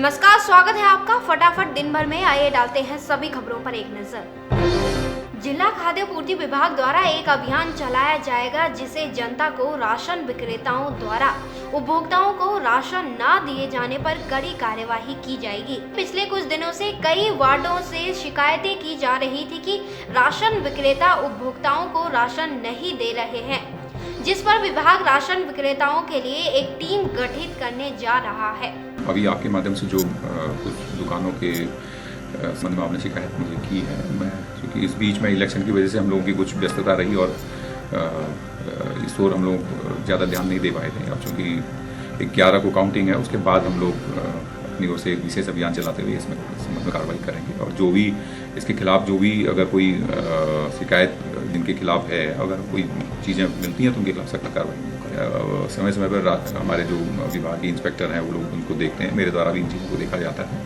नमस्कार, स्वागत है आपका। फटाफट दिन भर में आइए डालते हैं सभी खबरों पर एक नजर। जिला खाद्य पूर्ति विभाग द्वारा एक अभियान चलाया जाएगा जिसे जनता को राशन विक्रेताओं द्वारा उपभोक्ताओं को राशन न दिए जाने पर कड़ी कार्यवाही की जाएगी। पिछले कुछ दिनों से कई वार्डों से शिकायतें की जा रही थी कि राशन विक्रेता उपभोक्ताओं को राशन नहीं दे रहे हैं, जिस पर विभाग राशन विक्रेताओं के लिए एक टीम गठित करने जा रहा है। अभी आपके माध्यम से जो कुछ दुकानों के संबंध में आपने शिकायत मुझे की है, मैं क्योंकि इस बीच में इलेक्शन की वजह से हम लोगों की कुछ व्यस्तता रही और इस ओर हम लोग ज़्यादा ध्यान नहीं दे पाए थे। अब चूँकि 11 को काउंटिंग है, उसके बाद हम लोग अपनी ओर से एक विशेष अभियान चलाते हुए इसमें संबंध में कार्रवाई करेंगे और जो भी इसके खिलाफ जो भी अगर कोई शिकायत जिनके खिलाफ है, अगर कोई चीज़ें मिलती हैं तो उनके खिलाफ सख्त कार्रवाई करें। समय समय पर हमारे जो विभागीय इंस्पेक्टर हैं वो लोग उनको देखते हैं, मेरे द्वारा भी इन चीज़ों को देखा जाता है।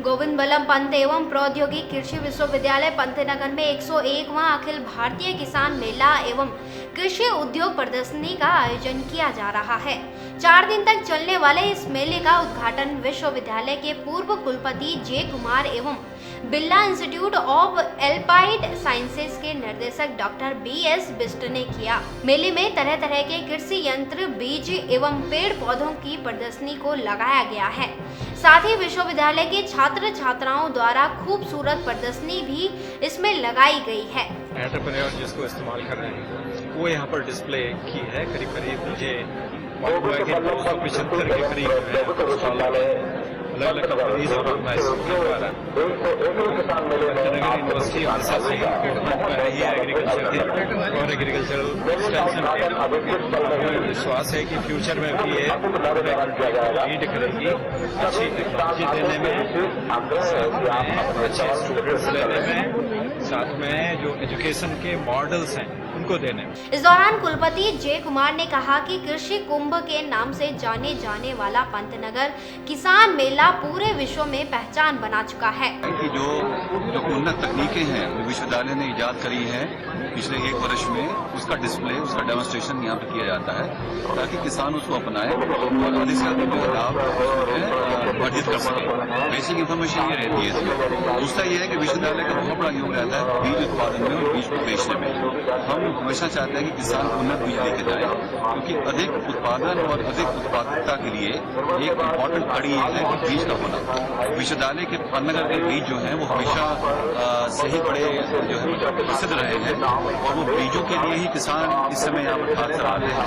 गोविंद बल्लभ पंत एवं प्रौद्योगिकी कृषि विश्वविद्यालय पंतनगर में 101वां अखिल भारतीय किसान मेला एवं कृषि उद्योग प्रदर्शनी का आयोजन किया जा रहा है। 4 दिन तक चलने वाले इस मेले का उद्घाटन विश्वविद्यालय के पूर्व कुलपति जे कुमार एवं Birla institute of Alpide sciences के निर्देशक डॉक्टर BS बिष्ट ने किया। मेले में तरह तरह के कृषि यंत्र, बीज एवं पेड़ पौधों की प्रदर्शनी को लगाया गया है। साथ ही विश्वविद्यालय के छात्र छात्राओं द्वारा खूबसूरत प्रदर्शनी भी इसमें लगाई गई है। एंटरप्रेन्योर जिसको इस्तेमाल कर रहे हैं वो यहाँ पर डिस्प्ले की है। करीब करीब मुझे मालूम हुआ कि 275 के करीब अलग अलग कंपनीज और ऑर्गेनाइजेशन द्वारा पंतनगर यूनिवर्सिटी से ही एग्रीकल्चर और एग्रीकल्चरल एक्सटेंशन विश्वास है कि फ्यूचर में भी ये लीड करेगी अच्छी टेक्नोलॉजी देने में, अच्छे स्टूडेंट्स लेने में, साथ में जो एजुकेशन के मॉडल्स हैं उनको देने में। इस दौरान कुलपति जे कुमार ने कहा कि कृषि कुंभ के नाम से जाने जाने वाला पंतनगर किसान मेला पूरे विश्व में पहचान बना चुका है। कि जो उन्नत तकनीकें हैं विश्वविद्यालय ने इजाद करी हैं पिछले 1 वर्ष में, उसका डिस्प्ले, उसका डेमोन्स्ट्रेशन यहाँ पर किया जाता है ताकि किसान उसको अपनाए और अधिक से अधिक लाभ अर्जित कर सके। बेसिक इन्फॉर्मेशन ये रहती है इसमें। दूसरा ये है कि विश्वविद्यालय का बहुत बड़ा योग रहता है बीज उत्पादन में और बीज को बेचने में। हम हमेशा चाहते हैं कि किसान उन्नत बीज लेके जाए, क्योंकि अधिक उत्पादन और अधिक उत्पादकता के लिए एक इम्पॉर्टेंट कड़ी है कि बीज का होना। विश्वविद्यालय के पंतनगर के बीज जो हैं वो हमेशा से ही बड़े जो है प्रसिद्ध रहे हैं और वो बीजों के लिए ही किसान इस समय यहाँ पर खासकर आ रहे हैं।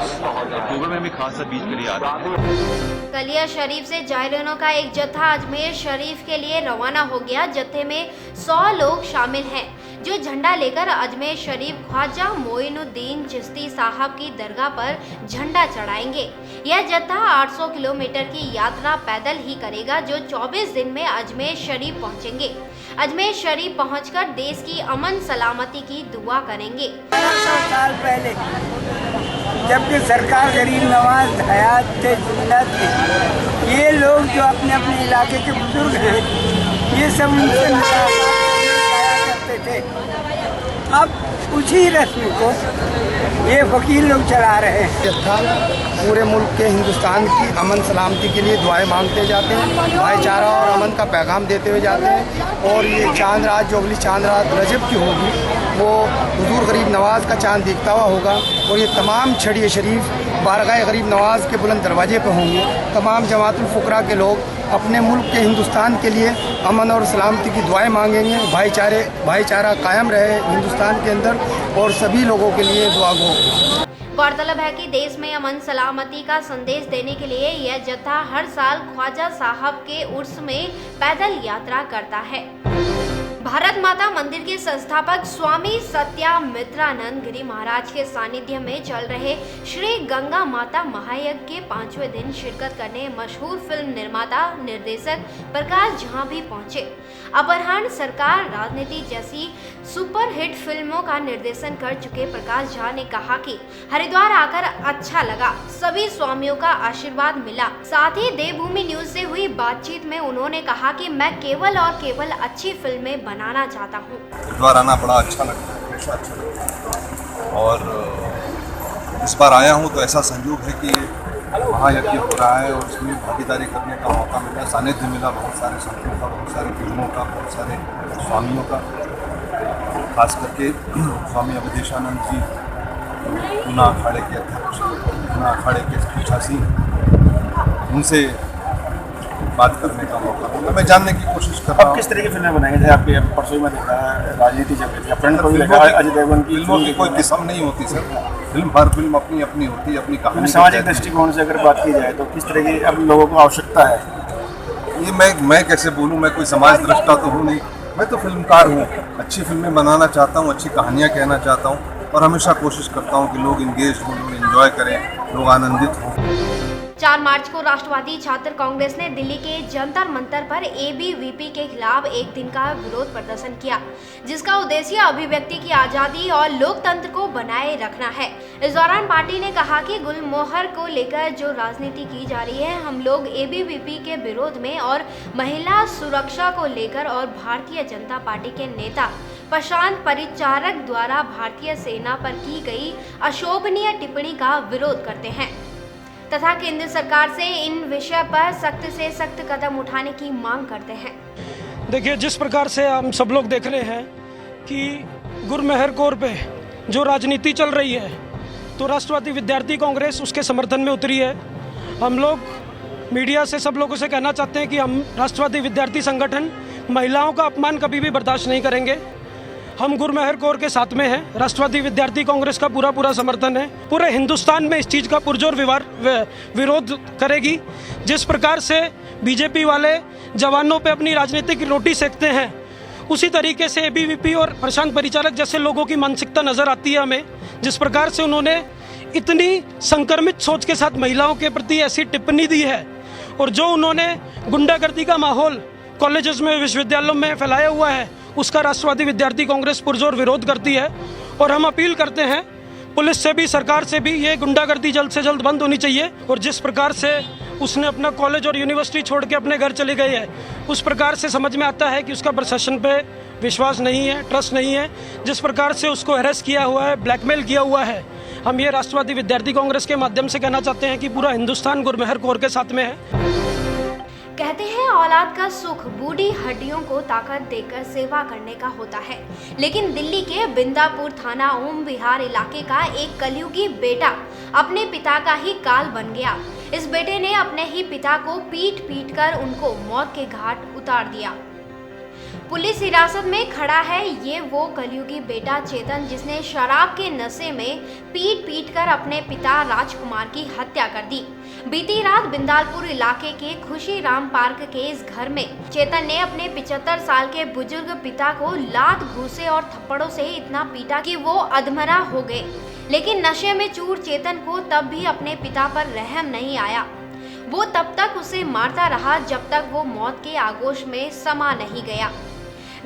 अक्टूबर में भी खासकर बीज के लिए आ रहे हैं। कलिया शरीफ से जायरीनों का एक जत्था अजमेर शरीफ के लिए रवाना हो गया। जत्थे में 100 लोग शामिल हैं जो झंडा लेकर अजमेर शरीफ ख्वाजा मोइनुद्दीन चिश्ती साहब की दरगाह पर झंडा चढ़ाएंगे। यह जत्था 800 किलोमीटर की यात्रा पैदल ही करेगा जो 24 दिन में अजमेर शरीफ पहुंचेंगे। अजमेर शरीफ पहुंचकर देश की अमन सलामती की दुआ करेंगे। 100 साल पहले जबकि सरकार गरीब नवाज हयात थे, जिंदा थे, ये लोग जो अपने अपने इलाके के बुजुर्ग हैं ये सब उनसे करते थे। अब उसी रस्म को ये फकीर लोग चला रहे हैं। जत्था पूरे मुल्क के हिंदुस्तान की अमन सलामती के लिए दुआएं मांगते जाते हैं, भाईचारा और अमन का पैगाम देते हुए जाते हैं। और ये चांद रात जो अगली चांद रात रजब की होगी वो हुजूर गरीब नवाज का चांद दिखता हुआ होगा और ये तमाम छड़िए शरीफ बारगाह गरीब नवाज के बुलंद दरवाजे पर होंगे। तमाम जमातुल फुकरा के लोग अपने मुल्क के हिंदुस्तान के लिए अमन और सलामती की दुआएं मांगेंगे, भाईचारा कायम रहे हिंदुस्तान के अंदर और सभी लोगों के लिए दुआ गो। गौरतलब है कि देश में अमन सलामती का संदेश देने के लिए यह जत्था हर साल ख्वाजा साहब के उर्स में पैदल यात्रा करता है। भारत माता मंदिर के संस्थापक स्वामी सत्यामित्रानंद गिरी महाराज के सानिध्य में चल रहे श्री गंगा माता महायज्ञ के 5वें दिन शिरकत करने मशहूर फिल्म निर्माता निर्देशक प्रकाश झा भी पहुंचे। अपहरण, सरकार, राजनीति जैसी सुपरहिट फिल्मों का निर्देशन कर चुके प्रकाश झा ने कहा कि हरिद्वार आकर अच्छा लगा, सभी स्वामियों का आशीर्वाद मिला। साथ ही देवभूमि न्यूज से हुई बातचीत में उन्होंने कहा कि मैं केवल और केवल अच्छी फिल्में बनाना चाहता हूँ। हरिद्वार आना बड़ा अच्छा लगता है, हमेशा अच्छा लगता है और इस बार आया हूँ तो ऐसा संयोग है कि महायज्ञ हो रहा है और इसमें भागीदारी करने का मौका मिला, सानिध्य मिला बहुत सारे संतों का, बहुत सारे फिल्मों का, बहुत सारे स्वामियों का। खास करके स्वामी अवधेशानंद जी पूना अखाड़े के अध्यक्ष, पूना अखाड़े के पीठासीन, उनसे बात करने का मौका मिला। मैं जानने की कोशिश कर रहा हूँ किस तरह की फिल्में बनाएंगे। जैसे आपके परसों में देखा राजनीति जब थी, फ्रंट पर भी लगा अजय देवगन की। फिल्मों की कोई किस्म नहीं होती सर, हर फिल्म अपनी अपनी होती है, अपनी कहानी। सामाजिक दृष्टिकोण से अगर बात की जाए तो किस तरह की अब लोगों को आवश्यकता है? ये मैं कैसे बोलूँ, मैं कोई समाज दृष्टा तो हूँ नहीं, मैं तो फिल्मकार हूँ। अच्छी फिल्में बनाना चाहता हूँ, अच्छी कहानियाँ कहना चाहता हूँ और हमेशा कोशिश करता हूँ कि लोग इंगेज हों, लोग एंजॉय करें, लोग आनंदित हों। 4 मार्च को राष्ट्रवादी छात्र कांग्रेस ने दिल्ली के जंतर मंतर पर एबीवीपी के खिलाफ एक दिन का विरोध प्रदर्शन किया, जिसका उद्देश्य अभिव्यक्ति की आजादी और लोकतंत्र को बनाए रखना है। इस दौरान पार्टी ने कहा कि गुलमोहर को लेकर जो राजनीति की जा रही है, हम लोग एबीवीपी के विरोध में और महिला सुरक्षा को लेकर और भारतीय जनता पार्टी के नेता प्रशांत परिचारक द्वारा भारतीय सेना पर की गई अशोभनीय टिप्पणी का विरोध करते हैं तथा केंद्र सरकार से इन विषय पर सख्त से सख्त कदम उठाने की मांग करते हैं। देखिए, जिस प्रकार से हम सब लोग देख रहे हैं कि गुरमेहर कौर पे जो राजनीति चल रही है, तो राष्ट्रवादी विद्यार्थी कांग्रेस उसके समर्थन में उतरी है। हम लोग मीडिया से सब लोगों से कहना चाहते हैं कि हम राष्ट्रवादी विद्यार्थी संगठन महिलाओं का अपमान कभी भी बर्दाश्त नहीं करेंगे। हम गुरमेहर कौर के साथ में हैं। राष्ट्रवादी विद्यार्थी कांग्रेस का पूरा समर्थन है। पूरे हिंदुस्तान में इस चीज़ का पुरजोर विरोध करेगी। जिस प्रकार से बीजेपी वाले जवानों पे अपनी राजनीतिक रोटी सेकते हैं, उसी तरीके से एबीवीपी और प्रशांत परिचारक जैसे लोगों की मानसिकता नजर आती है हमें। जिस प्रकार से उन्होंने इतनी संक्रमित सोच के साथ महिलाओं के प्रति ऐसी टिप्पणी दी है और जो उन्होंने गुंडागर्दी का माहौल कॉलेजेस में, विश्वविद्यालयों में फैलाया हुआ है, उसका राष्ट्रवादी विद्यार्थी कांग्रेस पुरजोर विरोध करती है। और हम अपील करते हैं पुलिस से भी, सरकार से भी, ये गुंडागर्दी जल्द से जल्द बंद होनी चाहिए। और जिस प्रकार से उसने अपना कॉलेज और यूनिवर्सिटी छोड़ के अपने घर चली गई है, उस प्रकार से समझ में आता है कि उसका प्रशासन पे विश्वास नहीं है, ट्रस्ट नहीं है। जिस प्रकार से उसको अरेस्ट किया हुआ है, ब्लैकमेल किया हुआ है, हम ये राष्ट्रवादी विद्यार्थी कांग्रेस के माध्यम से कहना चाहते हैं कि पूरा हिंदुस्तान गुरमेहर कौर के साथ में है। कहते हैं औलाद का सुख बूढ़ी हड्डियों को ताकत देकर सेवा करने का होता है, लेकिन दिल्ली के बिंदापुर थाना ओम विहार इलाके का एक कलयुगी बेटा अपने पिता का ही काल बन गया। इस बेटे ने अपने ही पिता को पीट कर उनको मौत के घाट उतार दिया। पुलिस हिरासत में खड़ा है ये वो कलयुगी बेटा चेतन, जिसने शराब के नशे में पीट कर अपने पिता राजकुमार की हत्या कर दी। बीती रात बिंदालपुर इलाके के खुशी राम पार्क के इस घर में चेतन ने अपने 75 साल के बुजुर्ग पिता को लात, घूसे और थप्पड़ों से इतना पीटा कि वो अधमरा हो गए। लेकिन नशे में चूर चेतन को तब भी अपने पिता पर रहम नहीं आया। वो तब तक उसे मारता रहा जब तक वो मौत के आगोश में समा नहीं गया।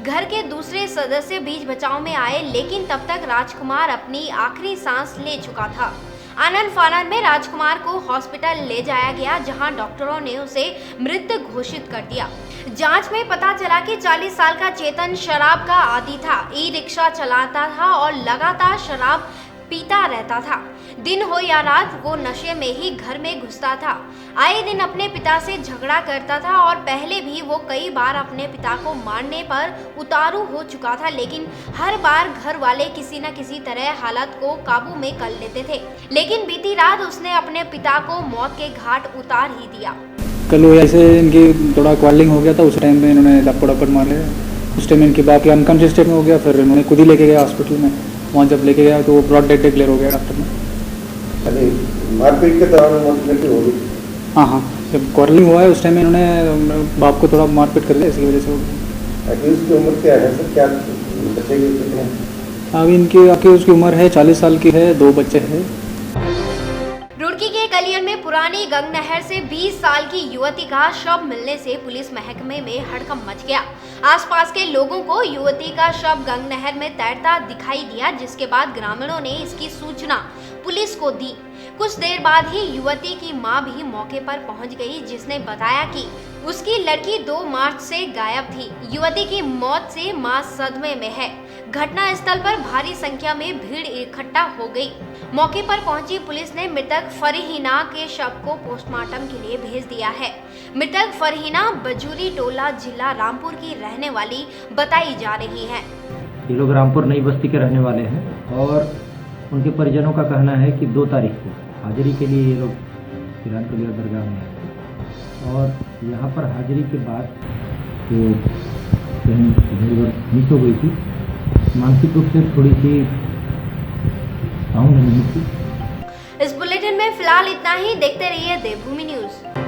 घर के दूसरे सदस्य बीच बचाव में आए, लेकिन तब तक राजकुमार अपनी आखिरी सांस ले चुका था। आनन फानन में राजकुमार को हॉस्पिटल ले जाया गया, जहां डॉक्टरों ने उसे मृत घोषित कर दिया। जांच में पता चला कि 40 साल का चेतन शराब का आदी था, ई-रिक्शा चलाता था और लगातार शराब पीता रहता था। दिन हो या रात वो नशे में ही घर में घुसता था। आए दिन अपने पिता से झगड़ा करता था और पहले भी वो कई बार अपने पिता को मारने पर उतारू हो चुका था, लेकिन हर बार घर वाले किसी न किसी तरह हालत को काबू में कर लेते थे। लेकिन बीती रात उसने अपने पिता को मौत के घाट उतार ही दिया। कल वो ऐसे इनकी थोड़ा क्वारलिंग हो गया था, उस टाइम में इन्होंने लपड़ मार लिया। उस टाइम इनकी बाकी अनकॉन्शियस स्टेट में हो गया, फिर इन्होंने खुद ही लेके गया हॉस्पिटल में। वहाँ जब लेके गया तो वो ब्रॉड डेड डिक्लेयर हो गया डॉक्टर में। मारपीट के दौरान मौत हो गई। हाँ, जब क्वारलिंग हुआ है उस टाइम में इन्होंने बाप को थोड़ा मारपीट कर दिया, इसकी वजह से हो गया। अक्यूज की उम्र क्या है सर? क्या बच्चे की कितने हैं? अभी इनकी अक्यूज की उम्र है 40 साल की है, 2 बच्चे हैं। रुड़की के कलियर में पुरानी गंगनहर से 20 साल की युवती का शव मिलने से पुलिस महकमे में हड़कंप मच गया। आसपास के लोगों को युवती का शव गंगनहर में तैरता दिखाई दिया, जिसके बाद ग्रामीणों ने इसकी सूचना पुलिस को दी। कुछ देर बाद ही युवती की मां भी मौके पर पहुंच गई, जिसने बताया कि उसकी लड़की 2 मार्च से गायब थी। युवती की मौत से मां सदमे में है। घटना स्थल पर भारी संख्या में भीड़ इकट्ठा हो गई मौके पर पहुंची पुलिस ने मृतक फरहीना के शव को पोस्टमार्टम के लिए भेज दिया है। मृतक फरहीना बजूरी टोला जिला रामपुर की रहने वाली बताई जा रही है। ये लोग रामपुर नई बस्ती के रहने वाले हैं और उनके परिजनों का कहना है कि 2 तारीख को हाजिरी के लिए ये लोग ईरान के लिए दरगाह में आए और यहाँ पर हाजिरी के बाद तो कहीं मिस हो गई थी, मानसिक रूप से थोड़ी सी इस बुलेटिन में फिलहाल इतना ही। देखते रहिए देवभूमि न्यूज।